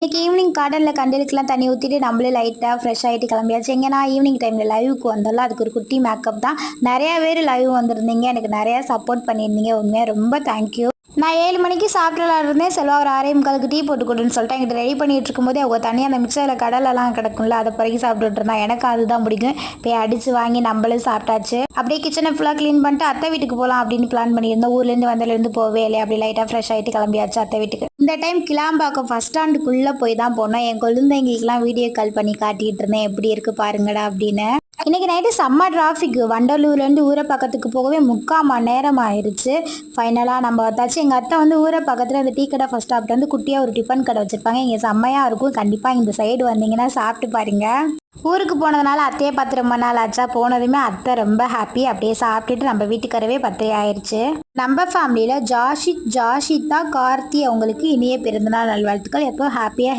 இன்னைக்கு ஈவினிங் கார்டனில் கண்டலுக்குலாம் தண்ணி ஊற்றிட்டு நம்மளே லைட்டாக ஃப்ரெஷ் ஆகிட்டு கிளம்பியாச்சு. எங்கன்னா ஈவினிங் டைமில் லைவுக்கு வந்தோம்ல, அதுக்கு ஒரு குட்டி மேக்கப் தான். நிறையா பேர் லைவ் வந்திருந்தீங்க, எனக்கு நிறையா சப்போர்ட் பண்ணியிருந்தீங்க. உண்மையாக ரொம்ப தேங்க்யூ. நான் 7 மணிக்கு சாப்பிட்டுலாம் இருந்தேன். செல்வா ஒரு 6:45க்கு டீ போட்டு கொடுன்னு சொல்லிட்டு எங்கிட்ட ரெடி பண்ணிட்டு இருக்கும்போதே அவங்க தனியாக அந்த மிக்சரில் கடலெல்லாம் கிடக்கும்ல, அதை பிறகு சாப்பிட்டுட்டு இருந்தான். எனக்கு அதுதான் பிடிக்கும். போய் அடித்து வாங்கி நம்மளும் சாப்பிட்டாச்சு. அப்படியே கிச்சனை ஃபுல்லாக க்ளீன் பண்ணிட்டு அத்தை வீட்டுக்கு போகலாம் அப்படின்னு பிளான் பண்ணியிருந்தோம். ஊர்லேருந்து வந்ததுலேருந்து போவே இல்லை, அப்படி லைட்டாக ஃப்ரெஷ் ஆகிட்டு கிளம்பியாச்சு அத்தை வீட்டுக்கு. இந்த டைம் கிளாம்பாக்கம் ஃபஸ்ட் ஸ்டாண்டுக்குள்ளே போய் தான் போனோம். என் குழந்தைங்களுக்குலாம் வீடியோ கால் பண்ணி காட்டிகிட்டு இருந்தேன், எப்படி இருக்குது பாருங்கடா அப்படின்னு. இன்றைக்கி நைட்டு செம்ம டிராஃபிக். வண்டலூர்லேருந்து ஊரை பக்கத்துக்கு போகவே 3/4 மணி நேரம் ஆயிடுச்சு. ஃபைனலாக நம்ம வந்தாச்சு. எங்கள் அத்தை வந்து ஊரை பக்கத்தில் அந்த டீ கடை ஃபஸ்ட் ஸ்டாப்பில் வந்து குட்டியாக ஒரு டிஃபன் கடை வச்சுருப்பாங்க. இங்கே செம்மையாக இருக்கும். கண்டிப்பாக இந்த சைடு வந்தீங்கன்னா சாப்பிட்டு பாருங்க. ஊருக்கு போனதுனால அத்தையே பார்த்து ரொம்ப நாள் ஆச்சா. போனதுமே அத்தை ரொம்ப ஹாப்பி. அப்படியே சாப்பிட்டுட்டு நம்ம வீட்டுக்கரவே 10 ஆயிடுச்சு. நம்ம ஃபேமிலியில் ஜாஷிதா கார்த்தி அவங்களுக்கு இனிய பிறந்தநாள் நல்வாழ்த்துக்கள். எப்போ ஹாப்பியாக